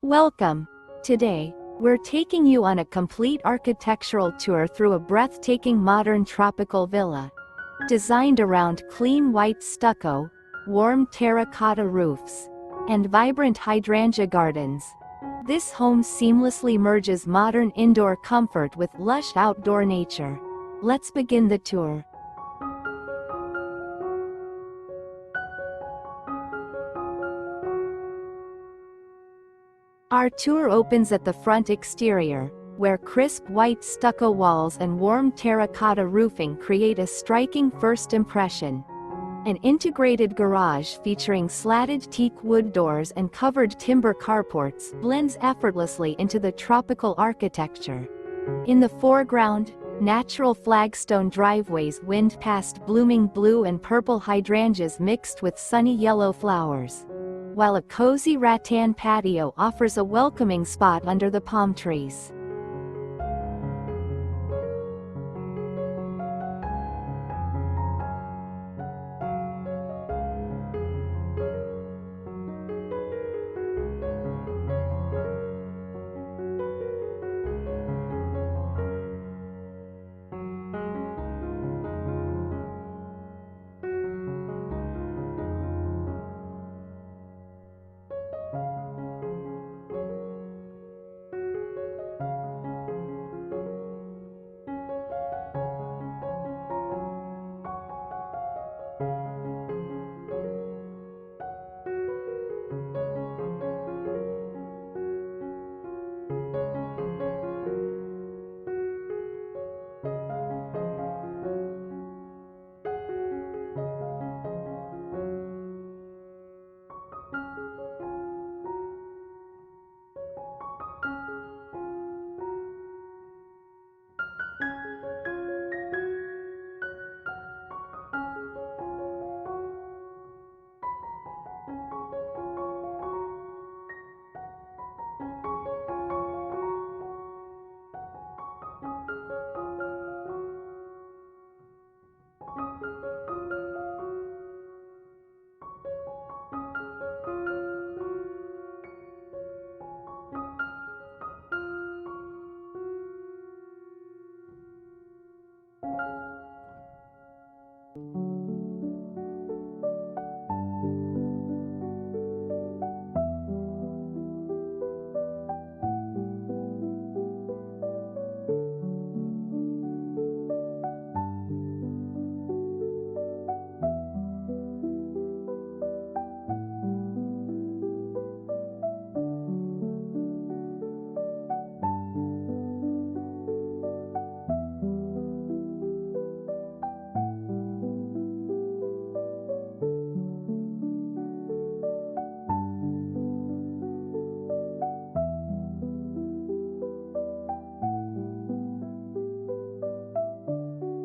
Welcome. Today, we're taking you on a complete architectural tour through a breathtaking modern tropical villa. Designed around clean white stucco, warm terracotta roofs, and vibrant hydrangea gardens. This home seamlessly merges modern indoor comfort with lush outdoor nature. Let's begin the tour. Our tour opens at the front exterior, where crisp white stucco walls and warm terracotta roofing create a striking first impression. An integrated garage featuring slatted teak wood doors and covered timber carports blends effortlessly into the tropical architecture. In the foreground, natural flagstone driveways wind past blooming blue and purple hydrangeas mixed with sunny yellow flowers, while a cozy rattan patio offers a welcoming spot under the palm trees.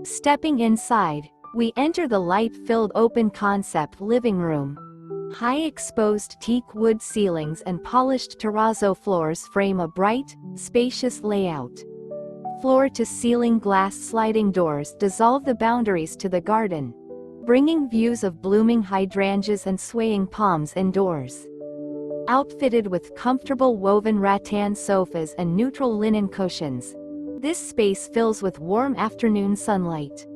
Stepping inside, we enter the light-filled open-concept living room. High-exposed teak wood ceilings and polished terrazzo floors frame a bright, spacious layout. Floor-to-ceiling glass sliding doors dissolve the boundaries to the garden, bringing views of blooming hydrangeas and swaying palms indoors. Outfitted with comfortable woven rattan sofas and neutral linen cushions, this space fills with warm afternoon sunlight.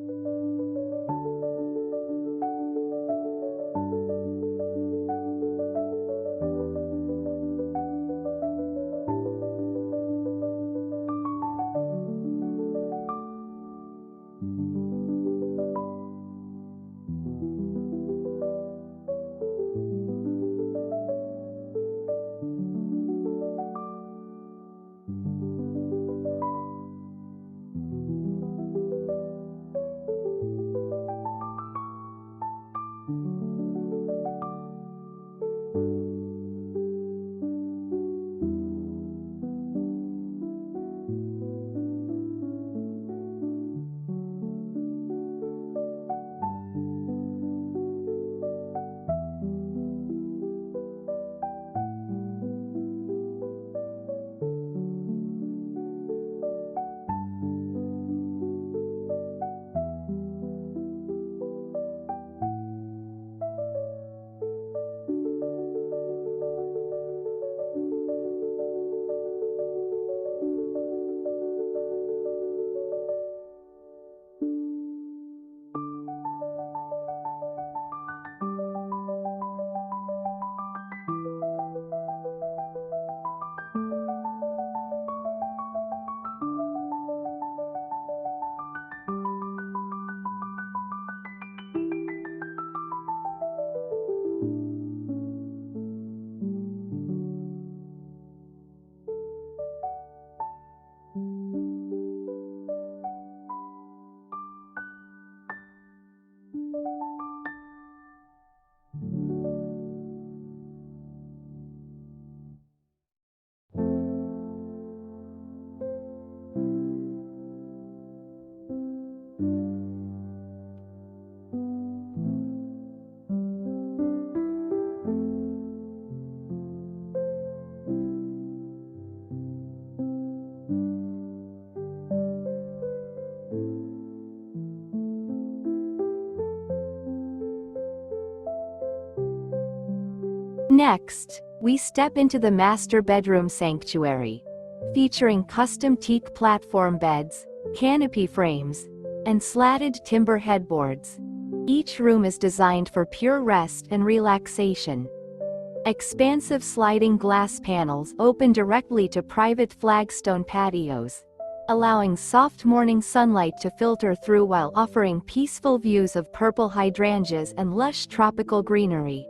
Next, we step into the master bedroom sanctuary. Featuring custom teak platform beds, canopy frames, and slatted timber headboards. Each room is designed for pure rest and relaxation. Expansive sliding glass panels open directly to private flagstone patios, allowing soft morning sunlight to filter through while offering peaceful views of purple hydrangeas and lush tropical greenery.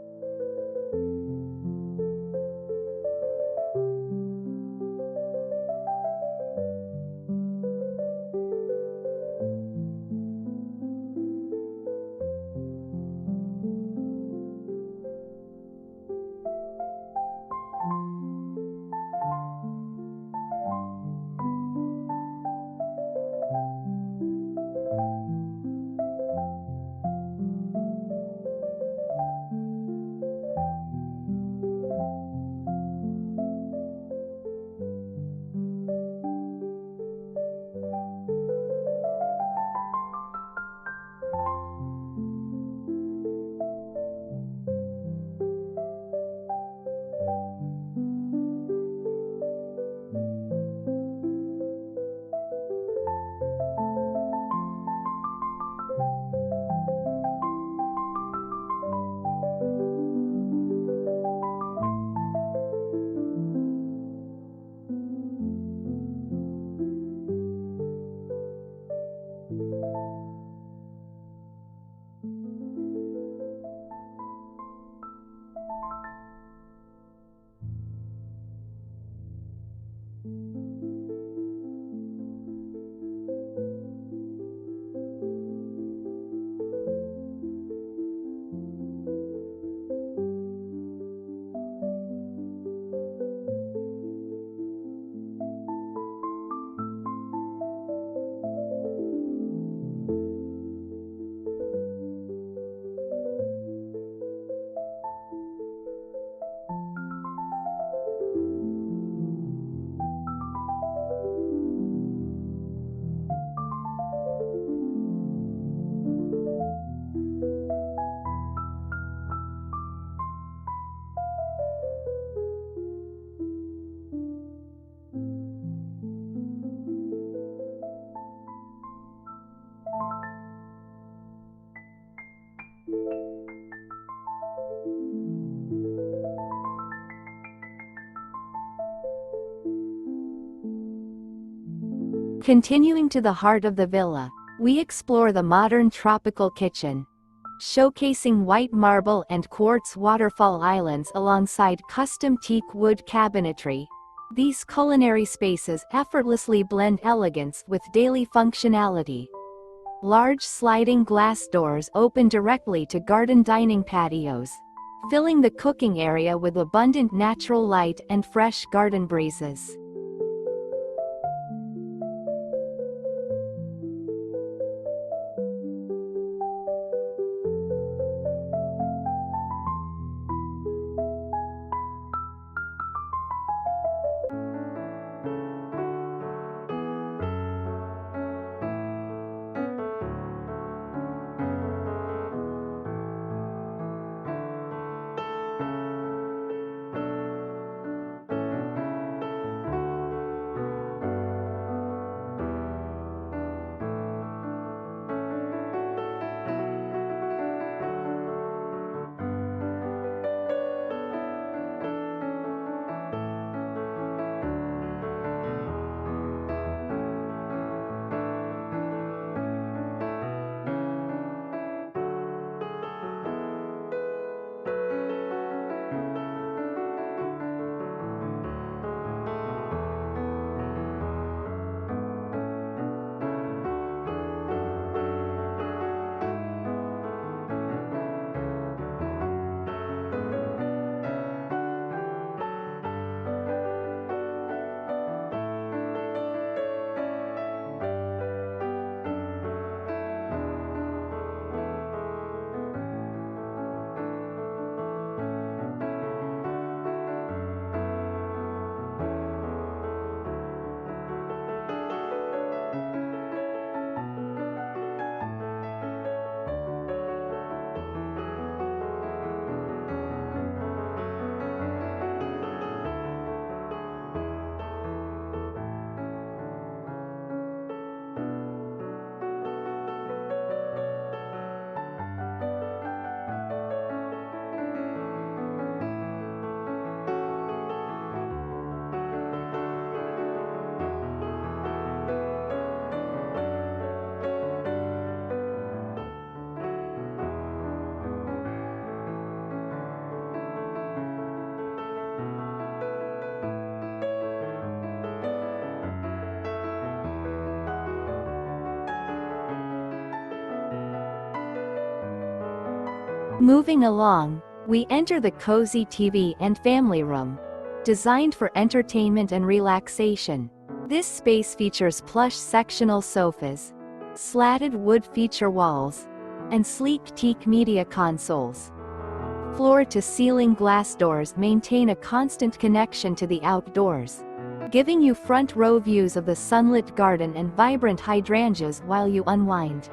Continuing to the heart of the villa, we explore the modern tropical kitchen. Showcasing white marble and quartz waterfall islands alongside custom teak wood cabinetry. These culinary spaces effortlessly blend elegance with daily functionality. Large sliding glass doors open directly to garden dining patios, filling the cooking area with abundant natural light and fresh garden breezes. Moving along, we enter the cozy TV and family room. Designed for entertainment and relaxation, this space features plush sectional sofas, slatted wood feature walls, and sleek teak media consoles. Floor-to-ceiling glass doors maintain a constant connection to the outdoors, giving you front-row views of the sunlit garden and vibrant hydrangeas while you unwind.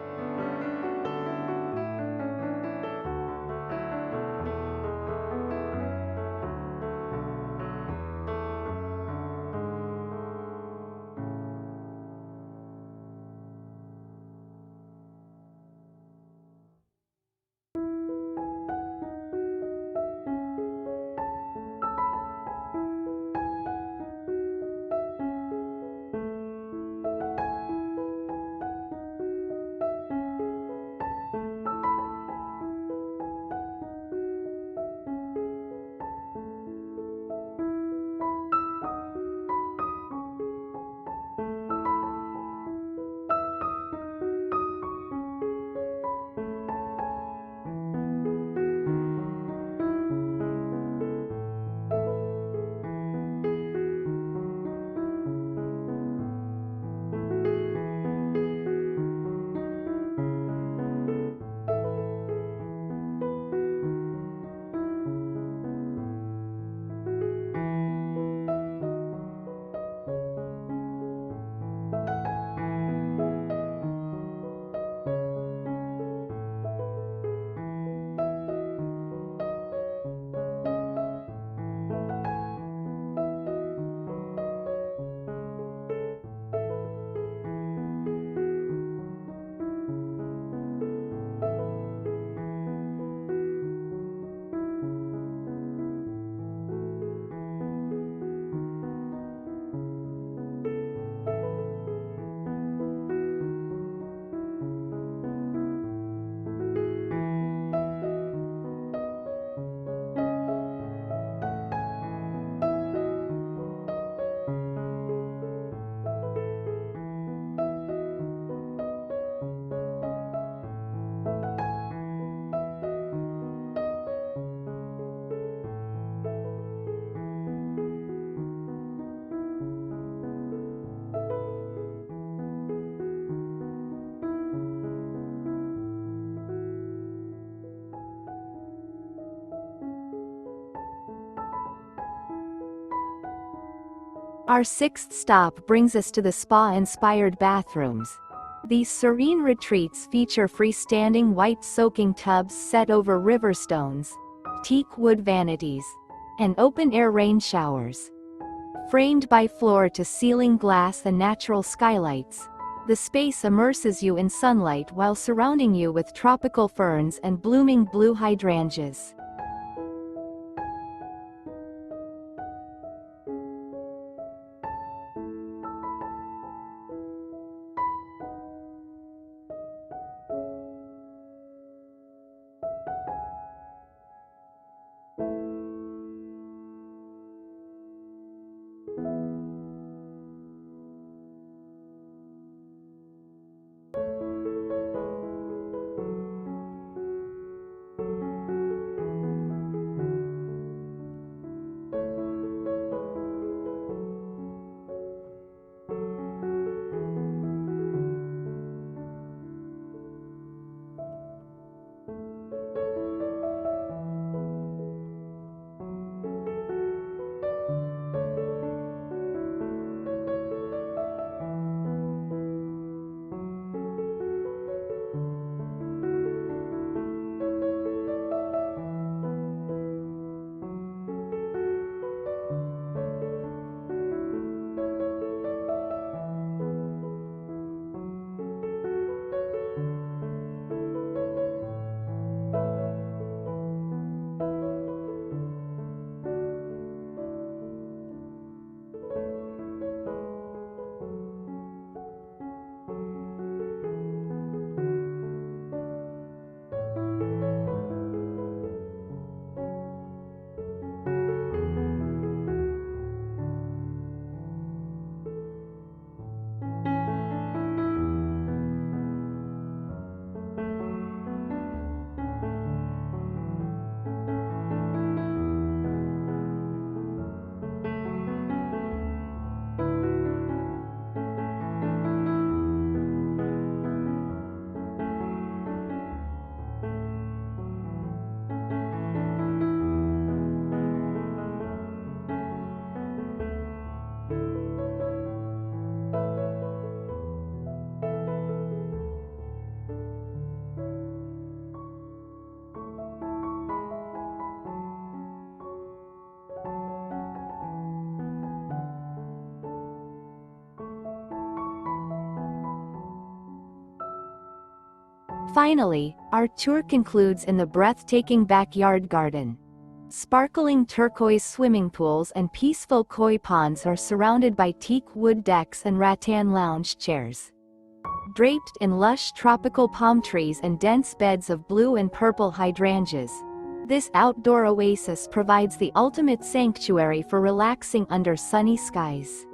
Our sixth stop brings us to the spa-inspired bathrooms. These serene retreats feature freestanding white soaking tubs set over river stones, teak wood vanities, and open-air rain showers. Framed by floor-to-ceiling glass and natural skylights, the space immerses you in sunlight while surrounding you with tropical ferns and blooming blue hydrangeas. Finally, our tour concludes in the breathtaking backyard garden. Sparkling turquoise swimming pools and peaceful koi ponds are surrounded by teak wood decks and rattan lounge chairs. Draped in lush tropical palm trees and dense beds of blue and purple hydrangeas, this outdoor oasis provides the ultimate sanctuary for relaxing under sunny skies.